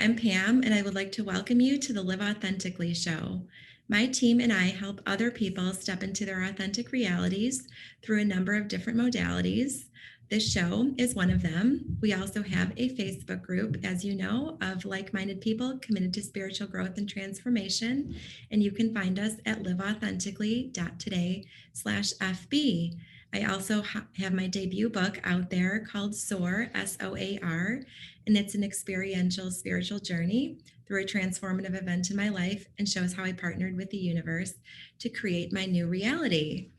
I'm Pam, and I would like to welcome you to the Live Authentically show. My team and I help other people step into their authentic realities through a number of different modalities. This show is one of them. We also have a Facebook group, as you know, of like-minded people committed to spiritual growth and transformation, and you can find us at liveauthentically.today/FB. I also have my debut book out there called SOAR, SOAR, and it's an experiential spiritual journey through a transformative event in my life and shows how I partnered with the universe to create my new reality.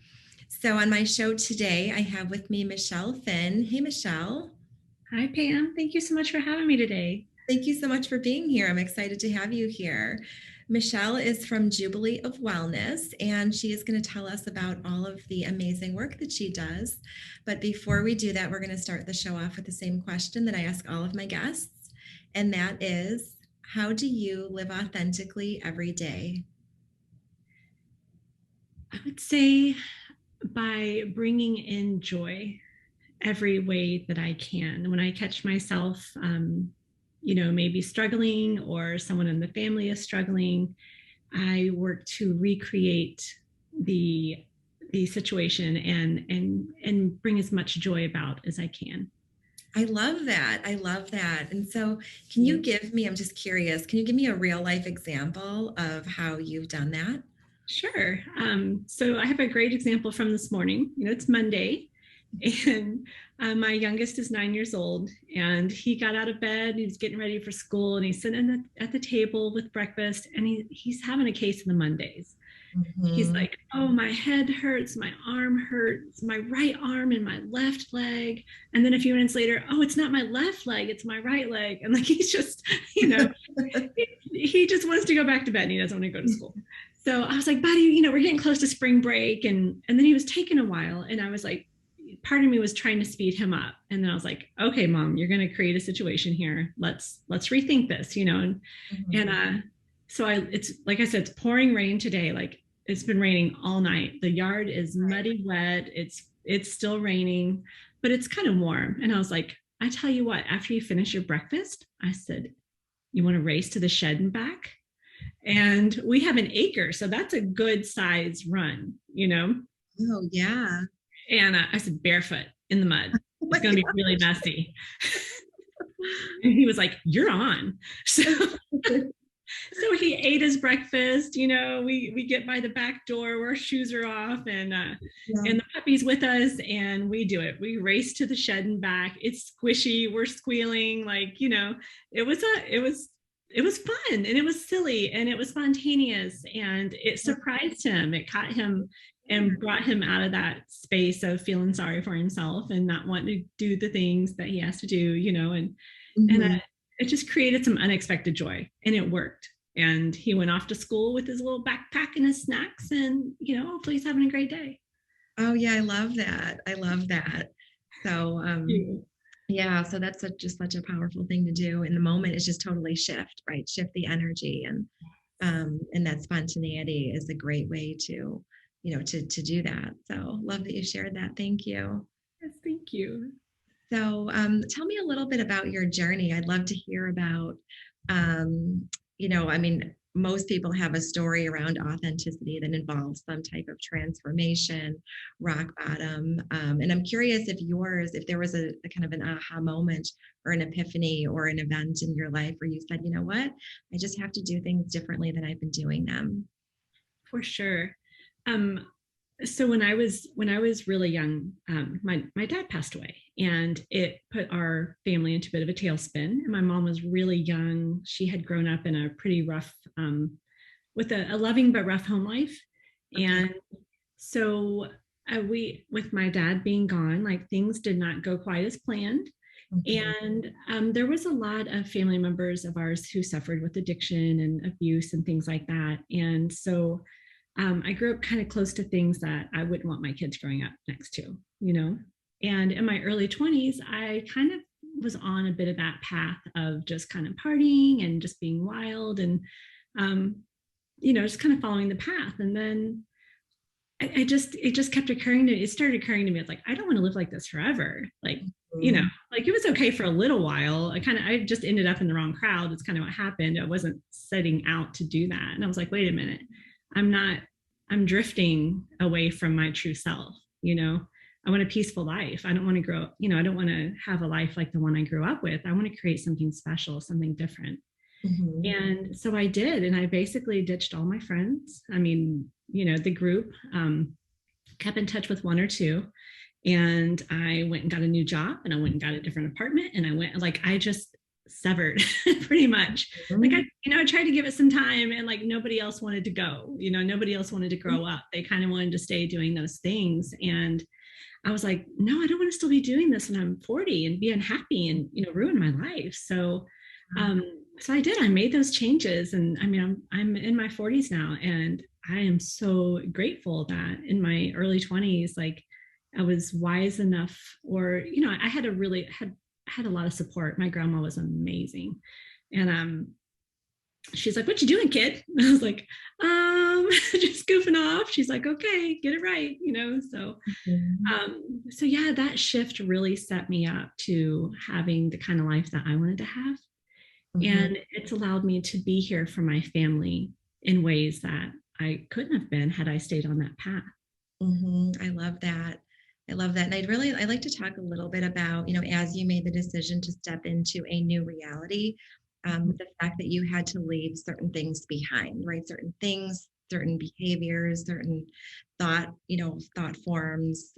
So on my show today, I have with me Michele Finn. Hey, Michele. Hi, Pam. Thank you so much for having me today. Thank you so much for being here. I'm excited to have you here. Michele is from Jubilee of Wellness, and she is going to tell us about all of the amazing work that she does. But before we do that, we're going to start the show off with the same question that I ask all of my guests, and that is, how do you live authentically every day? I would say by bringing in joy every way that I can. When I catch myself, maybe struggling or someone in the family is struggling, I work to recreate the situation and bring as much joy about as I can. I love that. I love that. And so, can you give me, I'm just curious, can you give me a real life example of how you've done that? Sure. So I have a great example from this morning. It's Monday, and my youngest is 9 years old, and he got out of bed. He was getting ready for school, and he's sitting at the table with breakfast, and he's having a case of the Mondays. He's Mm-hmm. like, "Oh, my head hurts, my arm hurts, my right arm and my left leg." And then a few minutes later, "Oh, it's not my left leg, it's my right leg." And like he's just, he just wants to go back to bed and he doesn't want to go to school. So I was like, "Buddy, we're getting close to spring break." And then he was taking a while, and I was like, part of me was trying to speed him up. And then I was like, "Okay, Mom, you're going to create a situation here. Let's rethink this, And so it's like I said, it's pouring rain today. Like it's been raining all night. The yard is muddy wet. It's still raining, but it's kind of warm. And I was like, "I tell you what, after you finish your breakfast," I said, "you want to race to the shed and back?" And we have an acre, so that's a good size run. Oh, yeah. And I said, "Barefoot in the mud. Oh It's my going to be God. really messy." And he was like, "You're on." So he ate his breakfast. We get by the back door where our shoes are off, Yeah. and the puppy's with us, and we do it. We race to the shed and back. It's squishy. We're squealing. It was fun, and it was silly, and it was spontaneous, and it surprised him. It caught him and brought him out of that space of feeling sorry for himself and not wanting to do the things that he has to do. And Mhm. it just created some unexpected joy, and it worked. And he went off to school with his little backpack and his snacks, and hopefully he's having a great day. Oh, yeah, I love that. I love that. So, yeah, so that's just such a powerful thing to do in the moment is just totally shift, right? Shift the energy and that spontaneity is a great way to, to do that. So love that you shared that. Thank you. Yes, thank you. So tell me a little bit about your journey. I'd love to hear about, I mean, most people have a story around authenticity that involves some type of transformation, rock bottom. And I'm curious if there was a kind of an aha moment or an epiphany or an event in your life where you said, you know what, I just have to do things differently than I've been doing them. For sure. Um, so when I was really young, my dad passed away, and it put our family into a bit of a tailspin. And my mom was really young. She had grown up in a pretty rough, with a loving but rough home life, Okay. and so we, with my dad being gone, like things did not go quite as planned. Mhm. And there was a lot of family members of ours who suffered with addiction and abuse and things like that. And so I grew up kind of close to things that I wouldn't want my kids growing up next to. And in my early 20s, I kind of was on a bit of that path of just kind of partying and just being wild and, um, just kind of following the path. And then it just kept occurring to me. It started occurring to me. It's like, I don't want to live like this forever. Like, you know, Mhm. like it was okay for a little while. I just ended up in the wrong crowd. That's kind of what happened. I wasn't setting out to do that. And I was like, wait a minute, I'm not, I'm drifting away from my true self, you know. I want a peaceful life. I don't want to grow, you know, I don't want to have a life like the one I grew up with. I want to create something special, something different. Mhm. And so I did. And I basically ditched all my friends. I mean, you know, the group, kept in touch with one or two, and I went and got a new job, and I went and got a different apartment, and I went, like, I just severed pretty much. Like, Mhm. I tried to give it some time, and like nobody else wanted to go, you know, nobody else wanted to grow up. They kind of wanted to stay doing those things. And I was like, no, I don't want to still be doing this when I'm 40 and be unhappy and, you know, ruin my life. So, um, so I did. I made those changes, and I mean, I'm in my 40s now, and I am so grateful that in my early 20s, like I was wise enough, or you know, I had a really had a lot of support. My grandma was amazing, and she's like, "What you doing, kid?" And I was like, just goofing off. She's like, "Okay, get it right," you know. So Mhm. so yeah, that shift really set me up to having the kind of life that I wanted to have. Mhm. And it's allowed me to be here for my family in ways that I couldn't have been had I stayed on that path. Mhm. I love that. I love that. And I'd like to talk a little bit about, as you made the decision to step into a new reality, the fact that you had to leave certain things behind, right? Certain things, certain behaviors, certain thought forms,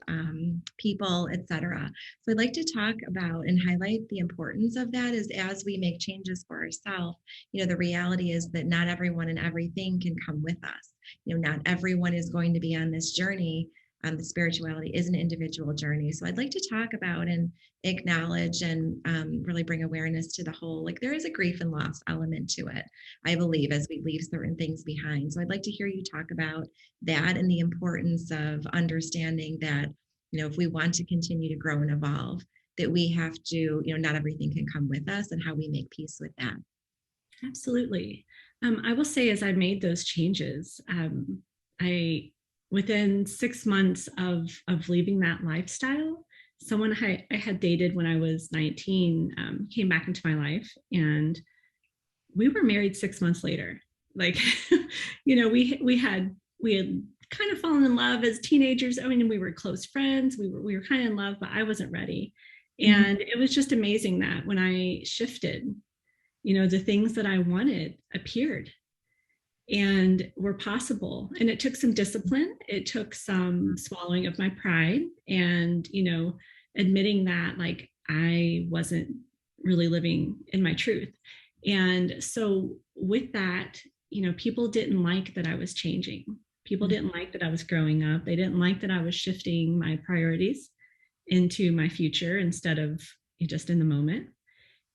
people, etc. So I'd like to talk about and highlight the importance of that is as we make changes for ourselves, the reality is that not everyone and everything can come with us. Not everyone is going to be on this journey. The spirituality is an individual journey. So I'd like to talk about and acknowledge and really bring awareness to the whole, like there is a grief and loss element to it, I believe, as we leave certain things behind. So I'd like to hear you talk about that and the importance of understanding that, if we want to continue to grow and evolve, that we have to, not everything can come with us and how we make peace with that. Absolutely. I will say, as I made those changes, I within 6 months of leaving that lifestyle, someone I had dated when I was 19 came back into my life, and we were married 6 months later. Like, you know, we had kind of fallen in love as teenagers. I mean, we were close friends. We were kind of in love, but I wasn't ready. Mhm. And it was just amazing that when I shifted, you know, the things that I wanted appeared and were possible. And it took some discipline. It took some swallowing of my pride and, you know, admitting that like I wasn't really living in my truth. And so with that, you know, people didn't like that I was changing. People Mhm. didn't like that I was growing up. They didn't like that I was shifting my priorities into my future instead of just in the moment.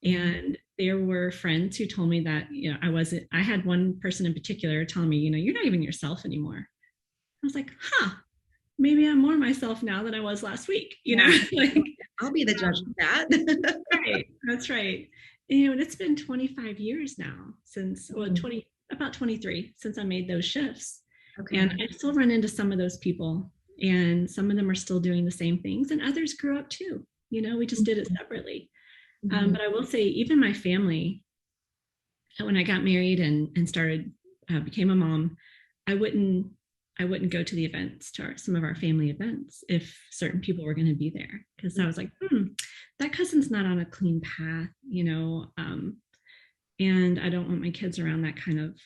Mhm. And there were friends who told me that, you know, I had one person in particular telling me, you know, you're not even yourself anymore. I was like, huh, maybe I'm more myself now than I was last week, you know? Yeah, Like, I'll be the judge of that. right, that's right. And, you know, and it's been 25 years now since, well, Mm. 20, about 23 since I made those shifts. And Okay. I still run into some of those people, and some of them are still doing the same things, and others grew up too. You know, we just did it Mhm. separately. Mhm. But I will say, even my family, when I got married and started became a mom, I wouldn't I wouldn't go to the events, to some of our family events, if certain people were going to be there, because I was like, that cousin's not on a clean path, you know, and I don't want my kids around that kind of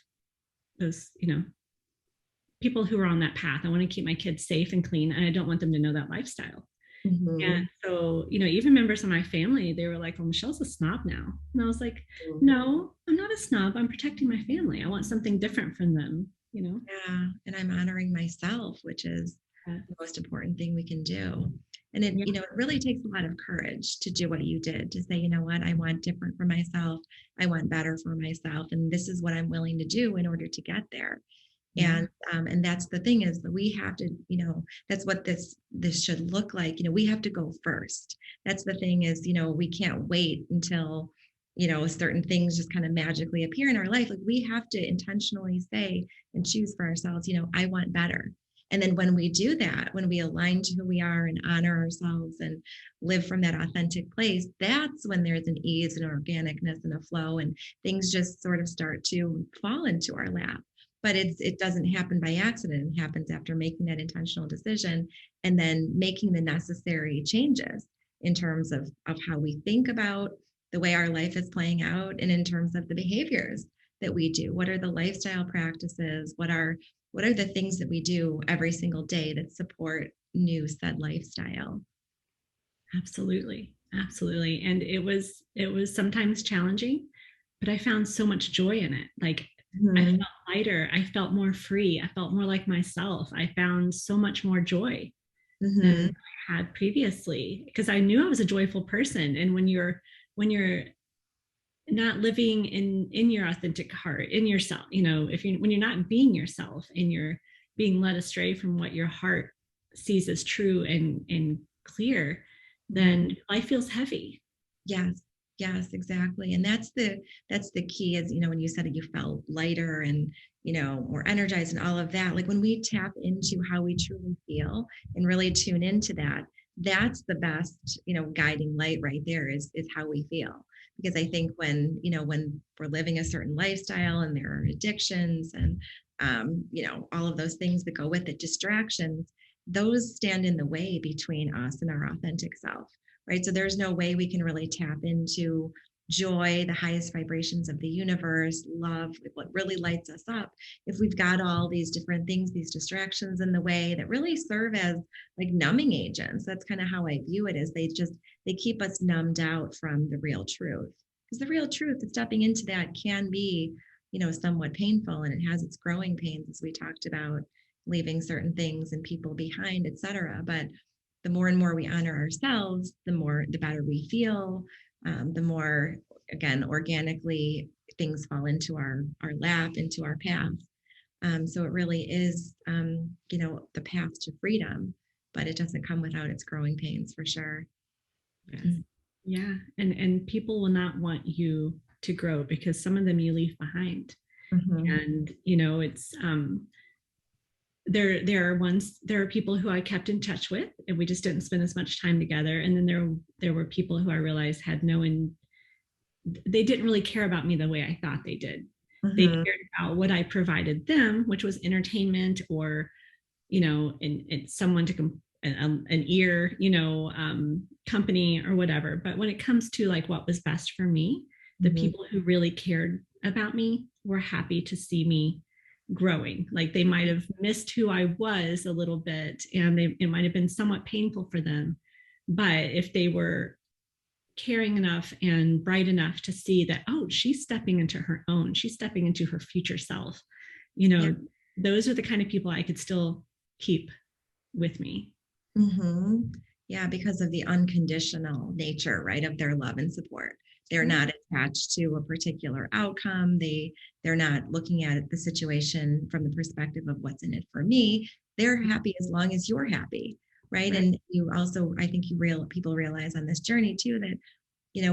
those, you know, people who are on that path. I want to keep my kids safe and clean, and I don't want them to know that lifestyle. And Mhm. so, you know, even members of my family, they were like, well, Michelle's a snob now. And I was like, Mhm. no, I'm not a snob. I'm protecting my family. I want something different from them, you know? Yeah, and I'm honoring myself, which is Uh, the most important thing we can do. And it, yeah. it really takes a lot of courage to do what you did, to say, you know what, I want different for myself. I want better for myself. And this is what I'm willing to do in order to get there. Yeah. And that's the thing is that we have to, that's what this should look like. We have to go first. That's the thing is, we can't wait until certain things just kind of magically appear in our life. Like we have to intentionally say and choose for ourselves, I want better. And then when we do that, when we align to who we are and honor ourselves and live from that authentic place, that's when there's an ease and organicness and a flow, and things just sort of start to fall into our lap. But it doesn't happen by accident. It happens after making that intentional decision and then making the necessary changes in terms of how we think about the way our life is playing out, and in terms of the behaviors that we do. What are the lifestyle practices? What are the things that we do every single day that support new said lifestyle? Absolutely. Absolutely. And it was sometimes challenging, but I found so much joy in it. Like I felt Mm-hmm. lighter, I felt more free, I felt more like myself. I found so much more joy than Mm-hmm. I had previously because I knew I was a joyful person. And when you're not living in your authentic heart, in yourself, if you when you're not being yourself and you're being led astray from what your heart sees as true and clear, Mm-hmm. then life feels heavy. Yes, yes, exactly. And that's the key, is, when you said that you felt lighter and, more energized and all of that. Like when we tap into how we truly feel and really tune into that, that's the best, guiding light right there, is how we feel. Because I think when we're living a certain lifestyle and there are addictions and all of those things that go with it, distractions, those stand in the way between us and our authentic self, right? So there's no way we can really tap into joy, the highest vibrations of the universe, love, like what really lights us up, if we've got all these different things, these distractions in the way that really serve as like numbing agents. That's kind of how I view it, is they keep us numbed out from the real truth. Because the real truth, stepping into that, can be, somewhat painful, and it has its growing pains, as we talked about, leaving certain things and people behind, etc. But the more and more we honor ourselves, the better we feel, the more, again, organically things fall into our lap, into our path. So it really is, the path to freedom, but it doesn't come without its growing pains, for sure. Yes. Yeah. And people will not want you to grow because some of them you leave behind. Mm-hmm. And it's there are people who I kept in touch with and we just didn't spend as much time together. And then there were people who I realized had they didn't really care about me the way I thought they did. They Mm-hmm. cared about what I provided them, which was entertainment or, and someone to an ear, company or whatever. But when it comes to like what was best for me, the Mm-hmm. people who really cared about me were happy to see me growing. Like they might have missed who I was a little bit and it might have been somewhat painful for them. But if they were caring enough and bright enough to see that, oh, she's stepping into her own, she's stepping into her future self, you Yeah. know, those are the kind of people I could still keep with me. Mm-hmm. Yeah, because of the unconditional nature, right, of their love and support. They're Yeah. not attached to a particular outcome. They're not looking at the situation from the perspective of what's in it for me. They're happy as long as you're happy, right? Right. And you also, I think people realize on this journey too that,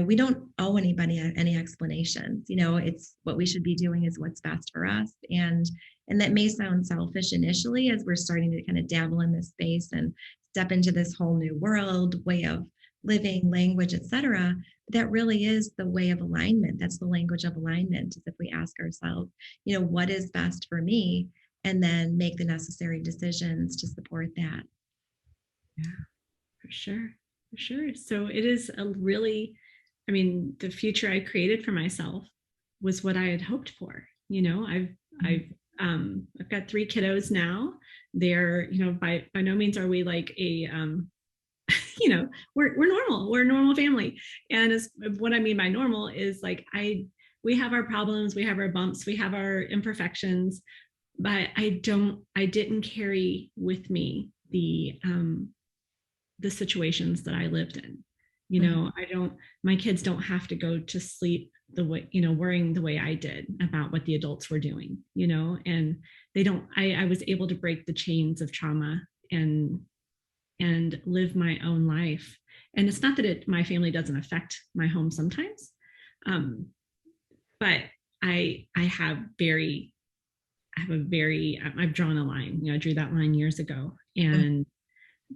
we don't owe anybody any explanations. It's what we should be doing is what's best for us. And that may sound selfish initially, as we're starting to kind of dabble in this space and step into this whole new world, way of living, language, etc. But that really is the way of alignment. That's the language of alignment, is if we ask ourselves, what is best for me, and then make the necessary decisions to support that. Yeah, for sure. For sure. So it is a really, I mean, the future I created for myself was what I had hoped for. I've I've got three kiddos now. They're, by no means are we like a we're normal. We're a normal family. And as what I mean by normal is like we have our problems, we have our bumps, we have our imperfections, but I didn't carry with me the situations that I lived in. Mhm. I don't, my kids don't have to go to sleep the way, worrying the way I did about what the adults were doing, and they don't, I was able to break the chains of trauma and live my own life. And it's not that my family doesn't affect my home sometimes, um, but I have very I've drawn a line. I drew that line years ago. And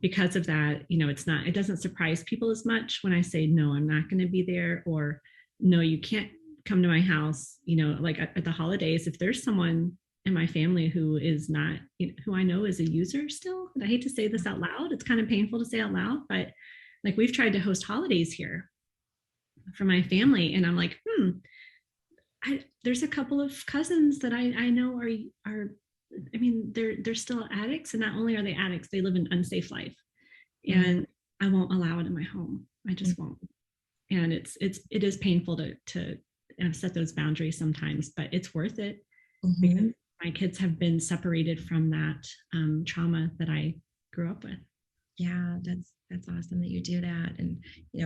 because of that, it doesn't surprise people as much when I say, no, I'm not going to be there, or no, you can't come to my house. Like at the holidays, if there's someone in my family who is not, who I know is a user still, and I hate to say this out loud, it's kind of painful to say out loud, but like we've tried to host holidays here for my family. And I'm like, there's a couple of cousins that I know are I mean, they're still addicts, and not only are they addicts, they live an unsafe life, and I won't allow it in my home. I just won't. And it is painful to set those boundaries sometimes, but it's worth it because my kids have been separated from that trauma that I grew up with. Yeah, that's awesome that you do that, and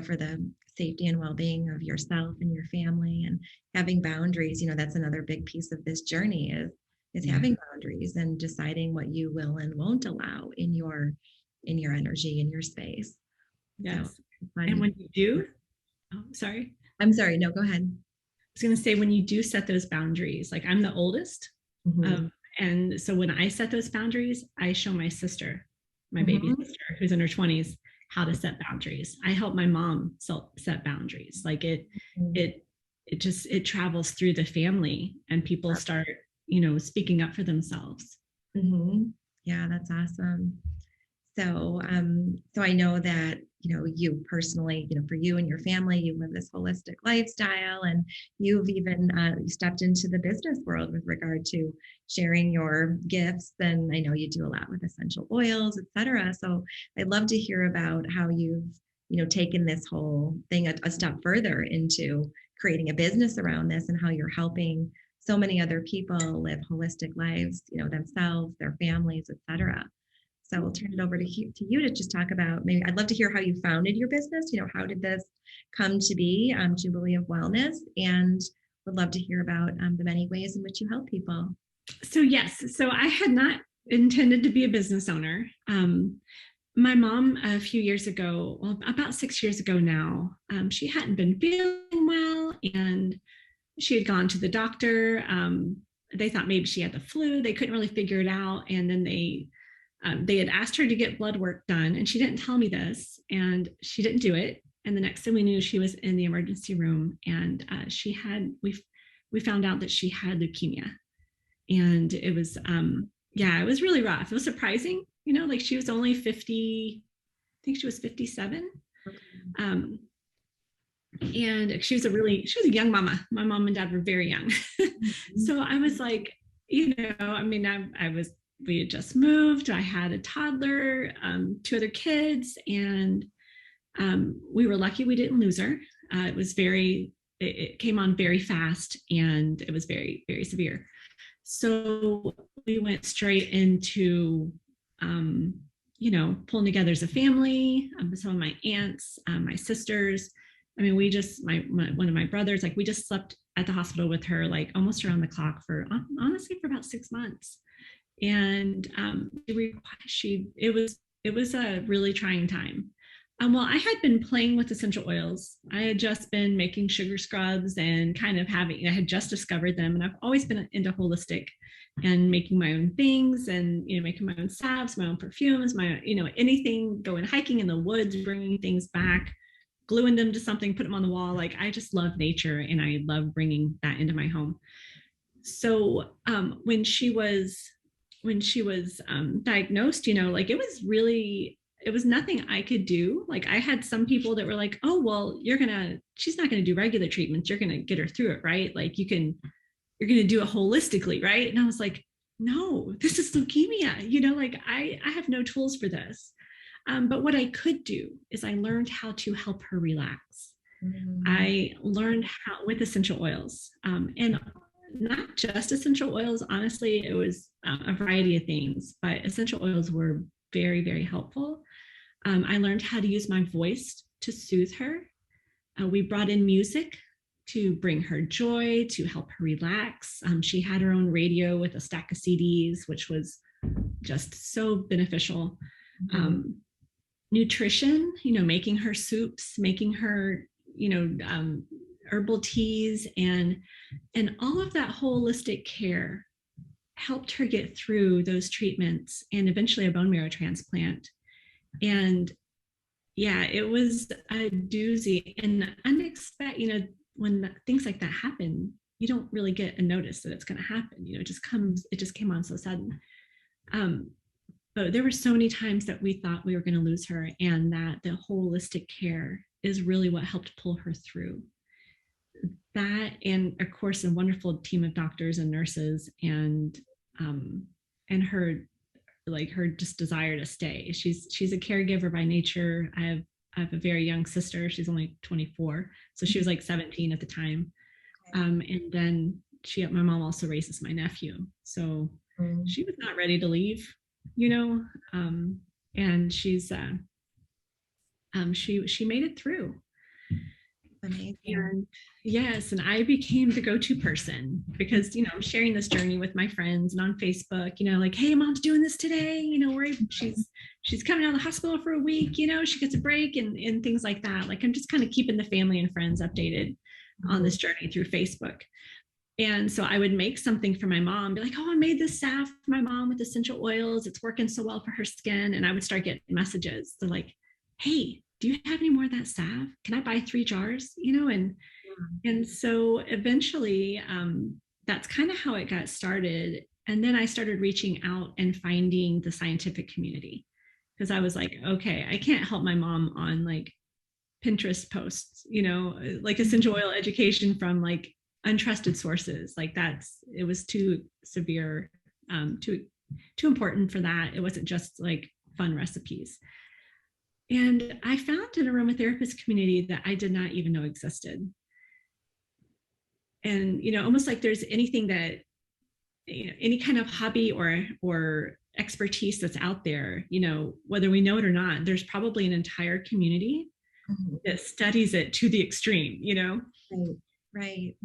for the safety and well-being of yourself and your family, and having boundaries. That's another big piece of this journey is having boundaries and deciding what you will and won't allow in your energy, in your space. Yes. So, and when you do, sorry. I'm sorry. No, go ahead. I was going to say, when you do set those boundaries, like I'm the oldest. And so when I set those boundaries, I show my sister, my baby sister, who's in her 20s, how to set boundaries. I help my mom set boundaries. Like it travels through the family, and people start, speaking up for themselves. Yeah, that's awesome. So, so I know that, you personally, for you and your family, you live this holistic lifestyle, and you've even stepped into the business world with regard to sharing your gifts. And I know you do a lot with essential oils, et cetera. So I'd love to hear about how you've, taken this whole thing a step further into creating a business around this, and how you're helping so many other people live holistic lives, themselves, their families, et cetera. So I'll turn it over to you to just talk about, maybe I'd love to hear how you founded your business. How did this come to be, Jubilee of Wellness, and would love to hear about the many ways in which you help people. So yes, so I had not intended to be a business owner. My mom, a few years ago, well, about 6 years ago now, she hadn't been feeling well, and she had gone to the doctor. They thought maybe she had the flu. They couldn't really figure it out. And then they had asked her to get blood work done, and she didn't tell me this, and she didn't do it. And the next thing we knew, she was in the emergency room, and we found out that she had leukemia. And it was, it was really rough. It was surprising, like she was only 50, I think she was 57. And she was a young mama. My mom and dad were very young. So I was like, we had just moved. I had a toddler, 2 other kids, and we were lucky we didn't lose her. It came on very fast, and it was very, very severe. So we went straight into, pulling together as a family. Some of my aunts, my sisters. We just, one of my brothers, like we just slept at the hospital with her, like almost around the clock for about 6 months. And it was a really trying time. Well, I had been playing with essential oils. I had just been making sugar scrubs and I had just discovered them. And I've always been into holistic and making my own things, and, making my own salves, my own perfumes, anything, going hiking in the woods, bringing things back, gluing them to something, put them on the wall. Like I just love nature, and I love bringing that into my home. So when she was diagnosed, it was nothing I could do. Like I had some people that were like, oh, well, she's not going to do regular treatments. You're going to get her through it, right? Like you're going to do it holistically, right? And I was like, no, this is leukemia. Like I have no tools for this. But what I could do is I learned how to help her relax. I learned how with essential oils, and not just essential oils. Honestly, it was a variety of things, but essential oils were very, very helpful. I learned how to use my voice to soothe her. We brought in music to bring her joy, to help her relax. She had her own radio with a stack of CDs, which was just so beneficial. Nutrition, making her soups, making her, herbal teas, and all of that holistic care helped her get through those treatments and eventually a bone marrow transplant. And yeah, it was a doozy and unexpected. When things like that happen, you don't really get a notice that it's going to happen. It just came on so sudden. Um, but there were so many times that we thought we were going to lose her, and that the holistic care is really what helped pull her through that. And of course, a wonderful team of doctors and nurses, um, and her just desire to stay. She's a caregiver by nature. I have a very young sister. She's only 24, so she was like 17 at the time. And then my mom also raises my nephew, so she was not ready to leave, you know. And she made it through. Amazing. And yes, and I became the go-to person because I'm sharing this journey with my friends and on Facebook, like, hey, mom's doing this today, she's coming out of the hospital for a week, she gets a break and things like that. Like, I'm just kind of keeping the family and friends updated on this journey through Facebook. And so I would make something for my mom, be like, oh, I made this salve for my mom with essential oils. It's working so well for her skin. And I would start getting messages. They're like, hey, do you have any more of that salve? Can I buy 3 jars? And so eventually, that's kind of how it got started. And then I started reaching out and finding the scientific community, because I was like, okay, I can't help my mom on like Pinterest posts, like essential oil education from like untrusted sources. Like it was too severe, too important for that. It wasn't just like fun recipes. And I found an aromatherapist community that I did not even know existed. And, almost like there's anything that, any kind of hobby or expertise that's out there, whether we know it or not, there's probably an entire community that studies it to the extreme, Right.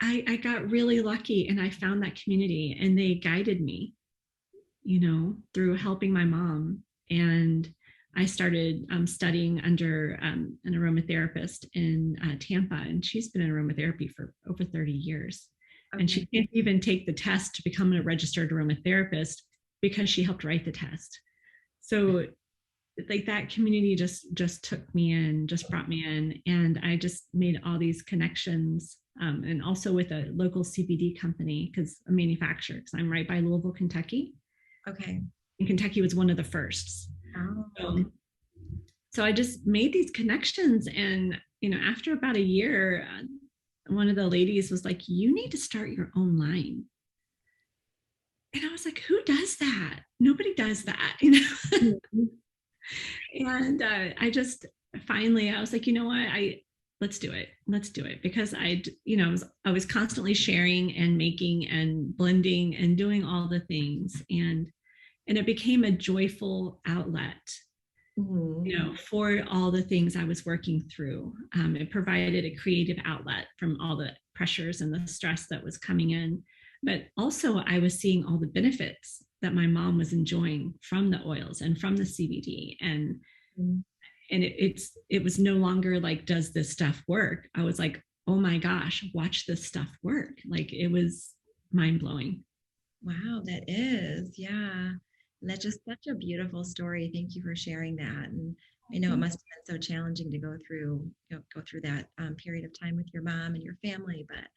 I got really lucky and I found that community, and they guided me, through helping my mom. And I started studying under an aromatherapist in Tampa, and she's been in aromatherapy for over 30 years. Okay. And she can't even take the test to become a registered aromatherapist because she helped write the test. So like that community just took me in, just brought me in, and I just made all these connections, and also with a local CBD company, because a manufacturer, because I'm right by Louisville, Kentucky. Okay. And Kentucky was one of the firsts. Oh. So I just made these connections, and after about a year, one of the ladies was like, you need to start your own line. And I was like, who does that? Nobody does that. And I just finally, I was like, what, let's do it, because I was constantly sharing and making and blending and doing all the things, and it became a joyful outlet, for all the things I was working through. It provided a creative outlet from all the pressures and the stress that was coming in, but also I was seeing all the benefits that my mom was enjoying from the oils and from the CBD, and it was no longer like, does this stuff work? I was like, oh my gosh, watch this stuff work. Like, it was mind-blowing. Wow, that is, yeah. And that's just such a beautiful story. Thank you for sharing that. And I know it must have been so challenging to go through that period of time with your mom and your family. But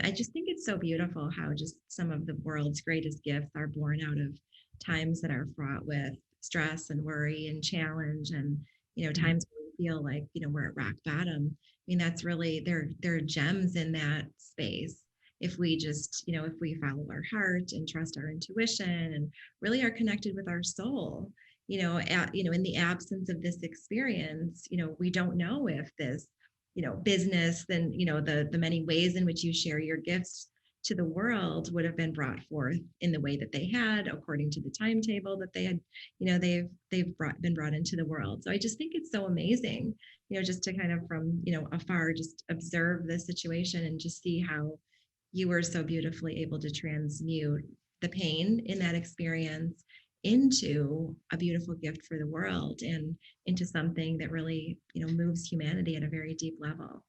I just think it's so beautiful how just some of the world's greatest gifts are born out of times that are fraught with stress and worry and challenge, and times where we feel like we're at rock bottom. I mean, that's really there are gems in that space if we just if we follow our heart and trust our intuition and really are connected with our soul. In the absence of this experience, we don't know if this business, then the many ways in which you share your gifts to the world would have been brought forth in the way that they had, according to the timetable that they had, been brought into the world. So I just think it's so amazing, just to kind of from afar just observe the situation and just see how you were so beautifully able to transmute the pain in that experience into a beautiful gift for the world and into something that really moves humanity at a very deep level.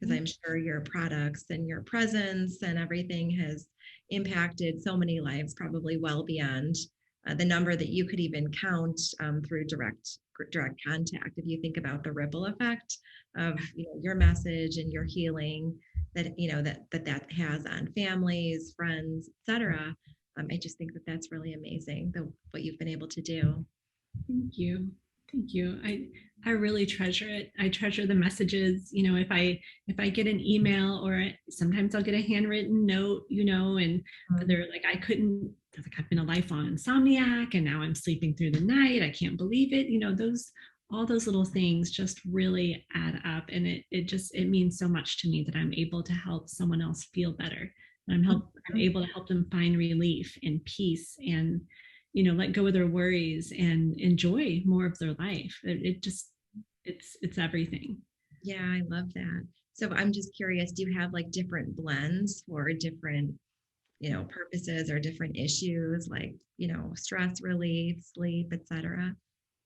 because I'm sure your products and your presence and everything has impacted so many lives, probably well beyond the number that you could even count through direct contact. If you think about the ripple effect of your message and your healing that that has on families, friends, etc. I just think that that's really amazing, what you've been able to do. Thank you. Thank you. I really treasure it. I treasure the messages. If I get an email, or sometimes I'll get a handwritten note, and they're like, I've been a lifelong insomniac and now I'm sleeping through the night. I can't believe it. All those little things just really add up, and it means so much to me that I'm able to help someone else feel better. And I'm able to help them find relief and peace, and let go of their worries and enjoy more of their life. It's everything. Yeah, I love that. So I'm just curious, do you have like different blends for different, purposes or different issues like, stress relief, sleep, etc.?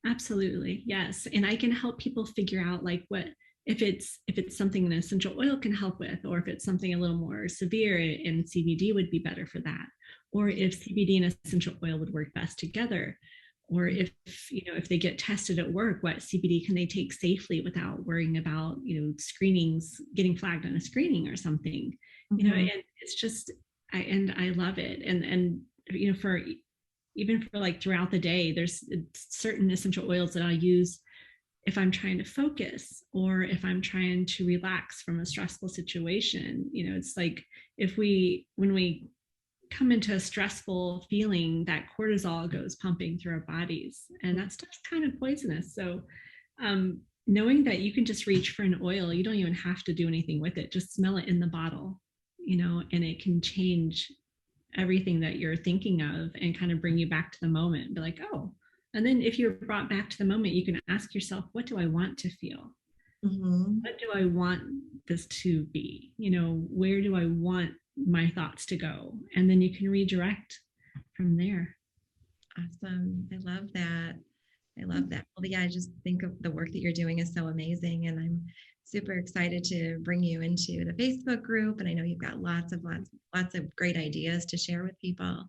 Absolutely. Yes. And I can help people figure out like what if it's something an essential oil can help with, or if it's something a little more severe and CBD would be better for that, or if CBD and essential oil would work best together, or if they get tested at work, what CBD can they take safely without worrying about screenings, getting flagged on a screening or something. And it's just I love it. And for even for like throughout the day, there's certain essential oils that I'll use if I'm trying to focus, or if I'm trying to relax from a stressful situation. It's like when we come into a stressful feeling, that cortisol goes pumping through our bodies, and that's just kind of poisonous. So knowing that you can just reach for an oil, you don't even have to do anything with it, just smell it in the bottle, and it can change everything that you're thinking of and kind of bring you back to the moment and be like, oh. And then if you're brought back to the moment, you can ask yourself, what do I want to feel? What do I want this to be? Where do I want my thoughts to go? And then you can redirect from there. Awesome. I love that. I love that. Well, yeah, I just think of the work that you're doing is so amazing, and I'm super excited to bring you into the Facebook group. And I know you've got lots of great ideas to share with people.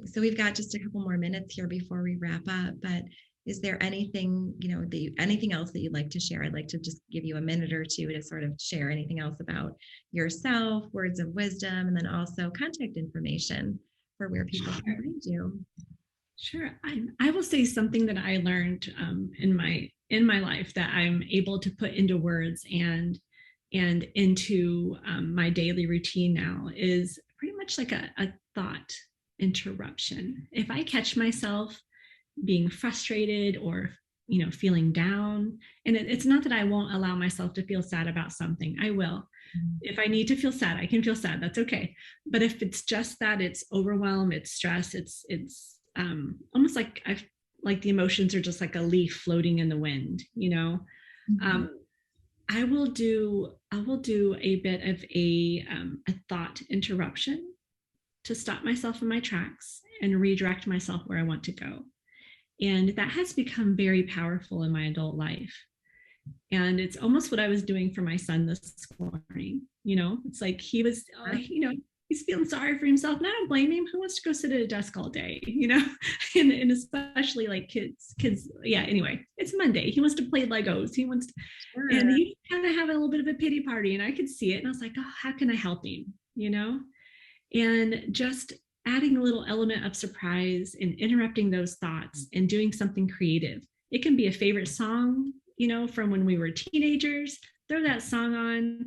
So we've got just a couple more minutes here before we wrap up. But is there anything, anything else that you'd like to share? I'd like to just give you a minute or two to sort of share anything else about yourself, words of wisdom, and then also contact information for where people can find you. Sure. I will say something that I learned in my life that I'm able to put into words and into my daily routine now is pretty much like a thought interruption. If I catch myself being frustrated or feeling down, and it's not that I won't allow myself to feel sad about something, I will. If I need to feel sad, I can feel sad, that's okay. But if it's just that it's overwhelm, it's stress, it's almost like the emotions are just like a leaf floating in the wind. I will do a bit of a thought interruption to stop myself in my tracks and redirect myself where I want to go. And that has become very powerful in my adult life. And it's almost what I was doing for my son this morning. It's like he was, he's feeling sorry for himself, and I don't blame him. Who wants to go sit at a desk all day, and especially like kids. Yeah. Anyway, it's Monday. He wants to play Legos. He wants to, and he kind of have a little bit of a pity party, and I could see it. And I was like, oh, how can I help him? And just adding a little element of surprise and interrupting those thoughts and doing something creative. It can be a favorite song, from when we were teenagers. Throw that song on,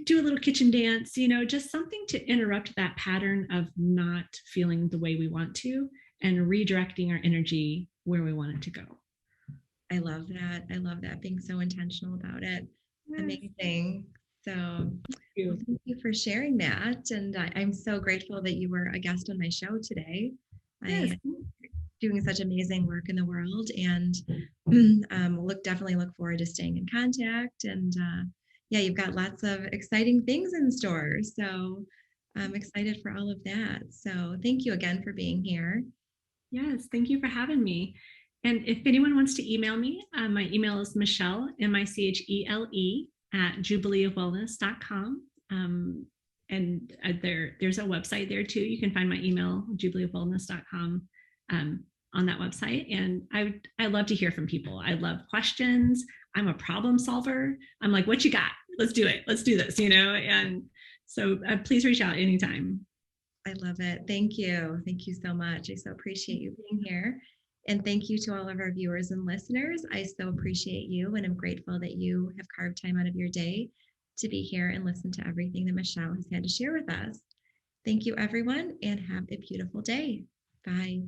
do a little kitchen dance, just something to interrupt that pattern of not feeling the way we want to and redirecting our energy where we want it to go. I love that. I love that, being so intentional about it. Yes. Amazing. So thank you for sharing that. And I'm so grateful that you were a guest on my show today. Yes. Doing such amazing work in the world, and definitely look forward to staying in contact. And yeah, you've got lots of exciting things in store. So I'm excited for all of that. So thank you again for being here. Yes, thank you for having me. And if anyone wants to email me, my email is Michele, Michele, at jubileeofwellness.com. And there's a website there too. You can find my email, jubileeofwellness.com, on that website. And I love to hear from people. I love questions. I'm a problem solver. I'm like, what you got? Let's do it. Let's do this, And so please reach out anytime. I love it. Thank you. Thank you so much. I so appreciate you being here. And thank you to all of our viewers and listeners. I so appreciate you, and I'm grateful that you have carved time out of your day to be here and listen to everything that Michele has had to share with us. Thank you, everyone, and have a beautiful day. Bye.